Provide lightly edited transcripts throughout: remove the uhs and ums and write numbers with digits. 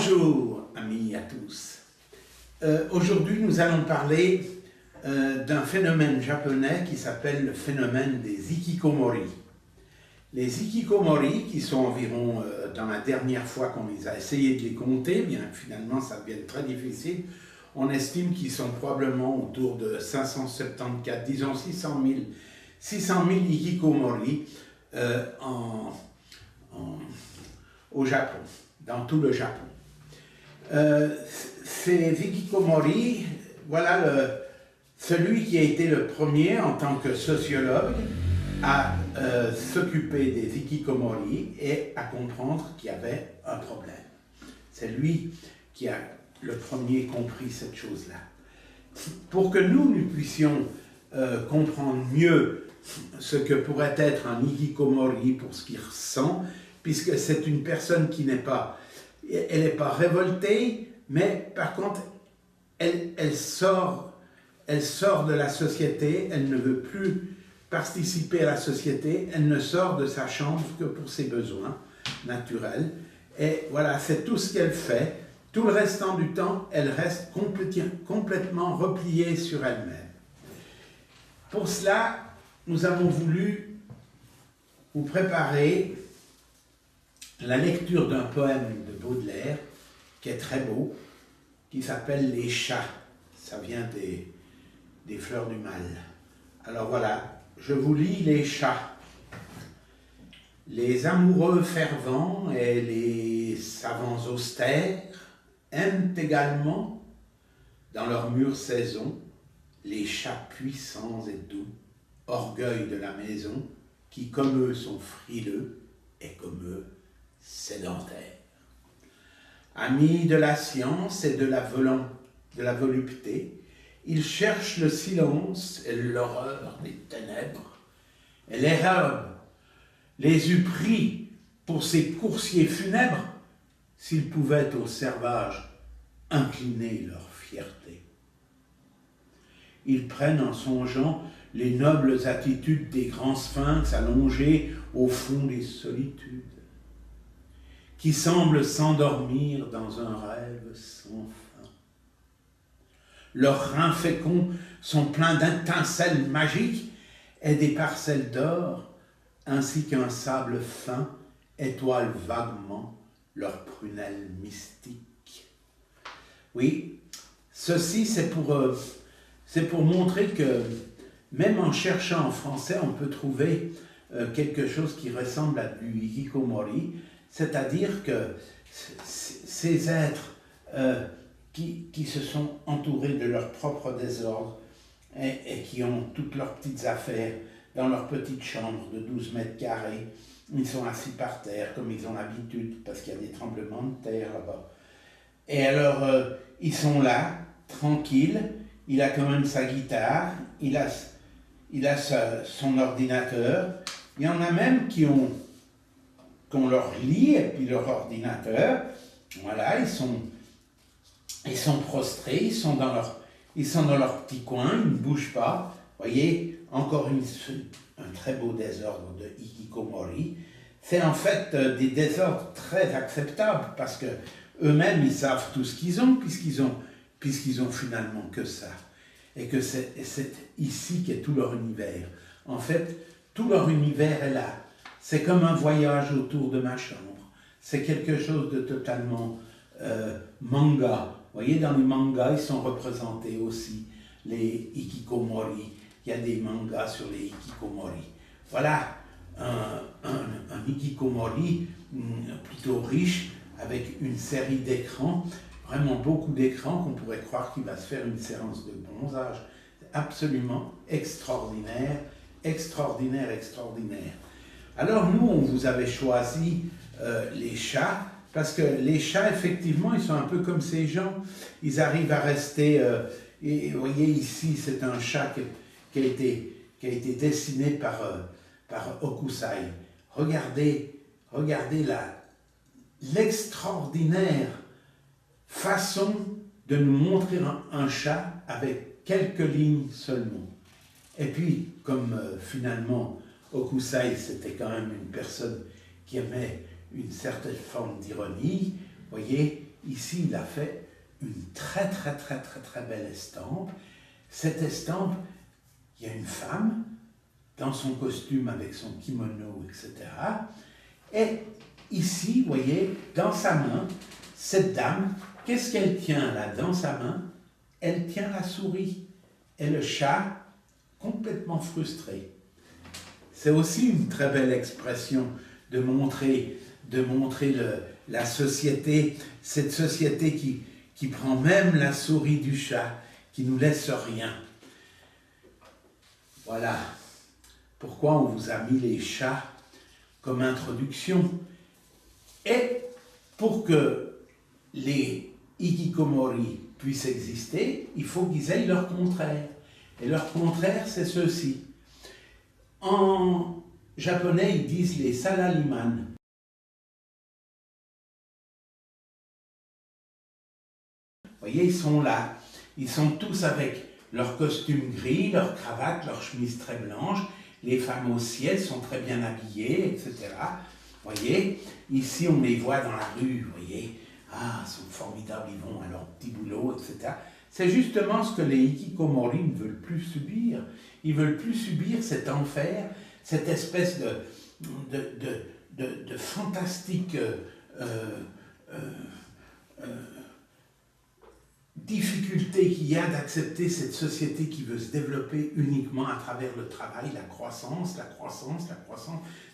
Bonjour amis à tous. Aujourd'hui nous allons parler d'un phénomène japonais qui s'appelle le phénomène des hikikomori. Les hikikomori, qui sont environ, dans la dernière fois qu'on les a essayé de les compter, bien finalement ça devient très difficile, on estime qu'ils sont probablement autour de 574, disons 600 000 hikikomori au Japon, dans tout le Japon. Ces hikikomori, voilà celui qui a été le premier en tant que sociologue à s'occuper des hikikomori et à comprendre qu'il y avait un problème. C'est lui qui a le premier compris cette chose-là. Pour que nous puissions comprendre mieux ce que pourrait être un hikikomori pour ce qu'il ressent, puisque c'est une personne qui n'est pas révoltée, mais par contre, elle sort de la société, elle ne veut plus participer à la société, elle ne sort de sa chambre que pour ses besoins naturels. Et voilà, c'est tout ce qu'elle fait. Tout le restant du temps, elle reste complètement repliée sur elle-même. Pour cela, nous avons voulu vous préparer la lecture d'un poème de Baudelaire qui est très beau, qui s'appelle « Les chats ». Ça vient des fleurs du mal. Alors voilà, je vous lis « Les chats ». Les amoureux fervents et les savants austères aiment également, dans leur mûre saison, les chats puissants et doux, orgueil de la maison, qui comme eux sont frileux et comme eux sédentaires. Amis de la science et de la volupté, ils cherchent le silence et l'horreur des ténèbres, et l'Hérobe les eût pris pour ses coursiers funèbres s'ils pouvaient aux servages incliner leur fierté. Ils prennent en songeant les nobles attitudes des grands sphinx allongés au fond des solitudes, qui semblent s'endormir dans un rêve sans fin. Leurs reins féconds sont pleins d'étincelles magiques et des parcelles d'or, ainsi qu'un sable fin étoile vaguement leurs prunelles mystiques. Oui, ceci c'est pour montrer que même en cherchant en français, on peut trouver quelque chose qui ressemble à du hikikomori, c'est-à-dire que ces êtres qui se sont entourés de leur propre désordre et qui ont toutes leurs petites affaires dans leur petite chambre de 12 mètres carrés, ils sont assis par terre comme ils ont l'habitude parce qu'il y a des tremblements de terre là-bas. Et alors, ils sont là, tranquilles, il a quand même sa guitare, il a son ordinateur. Il y en a même qui ont leur lit et puis leur ordinateur. Voilà, ils sont prostrés, ils sont dans leur petit coin, ils ne bougent pas. Vous voyez, encore un très beau désordre de hikikomori. C'est en fait des désordres très acceptables parce que eux-mêmes ils savent tout ce qu'ils ont puisqu'ils ont finalement que ça. Et que c'est ici qu'est tout leur univers. En fait, tout leur univers est là. C'est comme un voyage autour de ma chambre. C'est quelque chose de totalement manga. Vous voyez, dans les mangas, ils sont représentés aussi, les hikikomori. Il y a des mangas sur les hikikomori. Voilà un hikikomori plutôt riche, avec une série d'écrans, vraiment beaucoup d'écrans, qu'on pourrait croire qu'il va se faire une séance de bronzage. C'est absolument extraordinaire, extraordinaire, extraordinaire. Alors nous, on vous avait choisi les chats, parce que les chats, effectivement, ils sont un peu comme ces gens. Ils arrivent à rester... et vous voyez, ici, c'est un chat qui a été dessiné par Hokusai. Regardez l'extraordinaire façon de nous montrer un chat avec quelques lignes seulement. Et puis, comme finalement Hokusai, c'était quand même une personne qui aimait une certaine forme d'ironie, vous voyez, ici il a fait une très belle estampe. Cette estampe, il y a une femme dans son costume avec son kimono, etc. Et ici, vous voyez, dans sa main, cette dame, qu'est-ce qu'elle tient là dans sa main? Elle tient la souris et le chat complètement frustré. C'est aussi une très belle expression de montrer la société, cette société qui prend même la souris du chat, qui nous laisse rien. Voilà pourquoi on vous a mis les chats comme introduction. Et pour que les hikikomori puissent exister, il faut qu'ils aient leur contraire. Et leur contraire, c'est ceci. En japonais, ils disent les salariman. Vous voyez, ils sont là. Ils sont tous avec leur costume gris, leur cravate, leur chemise très blanche. Les femmes aussi, elles sont très bien habillées, etc. Vous voyez, ici, on les voit dans la rue, vous voyez. Ah, ils sont formidables, ils vont à leur petit boulot, etc. C'est justement ce que les hikikomori ne veulent plus subir. Ils ne veulent plus subir cet enfer, cette espèce de fantastique difficulté qu'il y a d'accepter cette société qui veut se développer uniquement à travers le travail, la croissance,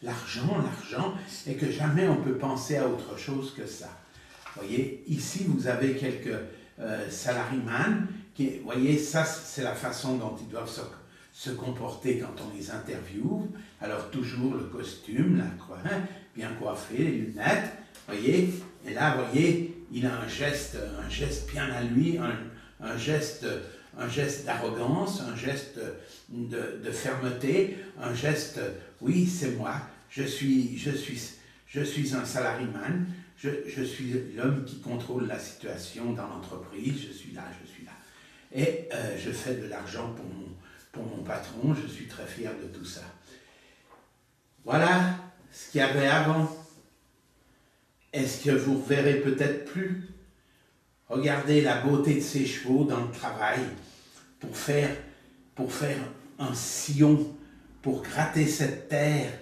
l'argent, et que jamais on peut penser à autre chose que ça. Vous voyez, ici vous avez quelques salaryman, qui, vous voyez, ça c'est la façon dont ils doivent se comporter quand on les interviewe. Alors toujours le costume, la croix, bien coiffé, les lunettes, vous voyez, et là vous voyez, il a un geste bien à lui, un geste d'arrogance, un geste de fermeté, un geste, oui, c'est moi, je suis un salaryman, je suis l'homme qui contrôle la situation dans l'entreprise, je suis là. Et je fais de l'argent pour mon patron, je suis très fier de tout ça. Voilà ce qu'il y avait avant. Est-ce que vous ne verrez peut-être plus? Regardez la beauté de ces chevaux dans le travail pour faire un sillon, pour gratter cette terre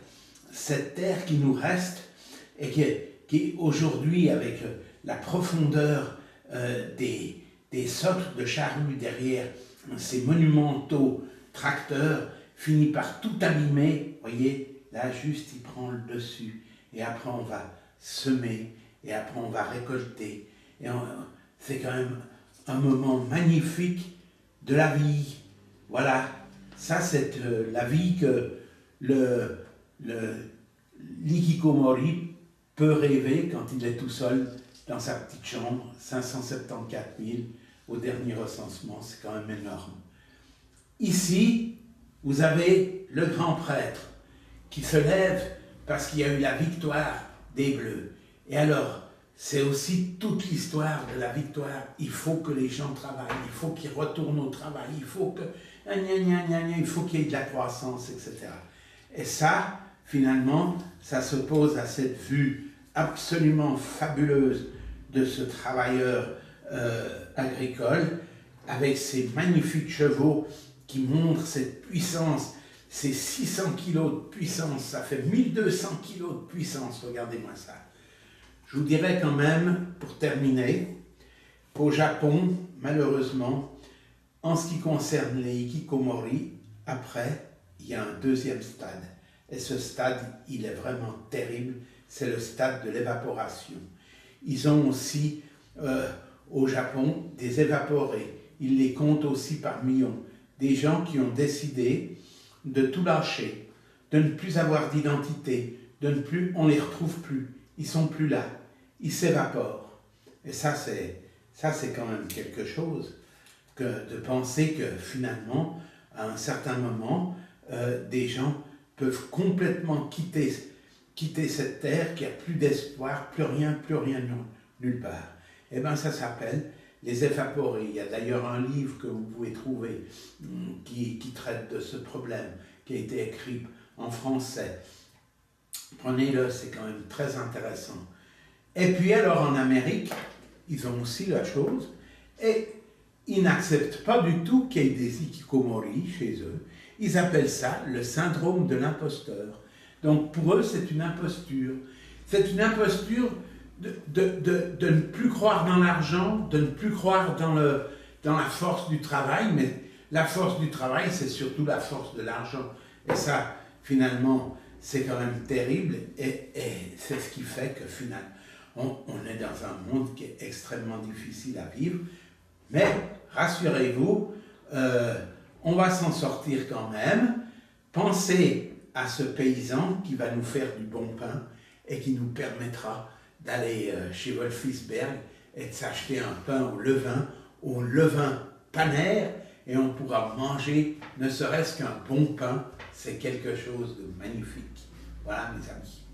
qui nous reste et qui aujourd'hui, avec la profondeur des socles de charrues derrière ces monumentaux tracteurs, finit par tout abîmer. Vous voyez, là juste il prend le dessus et après on va semer, et après on va récolter. Et c'est quand même un moment magnifique de la vie. Voilà, ça c'est la vie que l'hikikomori peut rêver quand il est tout seul dans sa petite chambre, 574 000 au dernier recensement, c'est quand même énorme. Ici, vous avez le grand prêtre qui se lève parce qu'il y a eu la victoire des Bleus. Et alors, c'est aussi toute l'histoire de la victoire. Il faut que les gens travaillent, il faut qu'ils retournent au travail, il faut qu'il y ait de la croissance, etc. Et ça, finalement, ça s'oppose à cette vue absolument fabuleuse de ce travailleur agricole, avec ces magnifiques chevaux qui montrent cette puissance, ces 600 kilos de puissance, ça fait 1200 kilos de puissance, regardez-moi ça. Je vous dirais quand même, pour terminer, qu'au Japon, malheureusement, en ce qui concerne les hikikomori, après, il y a un deuxième stade. Et ce stade, il est vraiment terrible, c'est le stade de l'évaporation. Ils ont aussi, au Japon, des évaporés. Ils les comptent aussi par millions. Des gens qui ont décidé de tout lâcher, de ne plus avoir d'identité, on ne les retrouve plus, ils ne sont plus là, ils s'évaporent. Et ça c'est quand même quelque chose, de penser que finalement, à un certain moment, des gens peuvent complètement quitter cette terre, qu'il n'y a plus d'espoir, plus rien nulle part. Eh bien ça s'appelle les évaporés. Il y a d'ailleurs un livre que vous pouvez trouver qui traite de ce problème, qui a été écrit en français. Prenez-le, c'est quand même très intéressant. Et puis alors en Amérique, ils ont aussi la chose, et ils n'acceptent pas du tout qu'il y ait des hikikomori chez eux. Ils appellent ça le syndrome de l'imposteur. Donc pour eux, c'est une imposture. C'est une imposture de ne plus croire dans l'argent, de ne plus croire dans la force du travail, mais la force du travail, c'est surtout la force de l'argent. Et ça, finalement, c'est quand même terrible, et c'est ce qui fait que finalement, on est dans un monde qui est extrêmement difficile à vivre, mais rassurez-vous, on va s'en sortir quand même. Pensez à ce paysan qui va nous faire du bon pain et qui nous permettra d'aller chez Wolfisberg et de s'acheter un pain au levain panaire, et on pourra manger ne serait-ce qu'un bon pain. C'est quelque chose de magnifique. Voilà mes amis.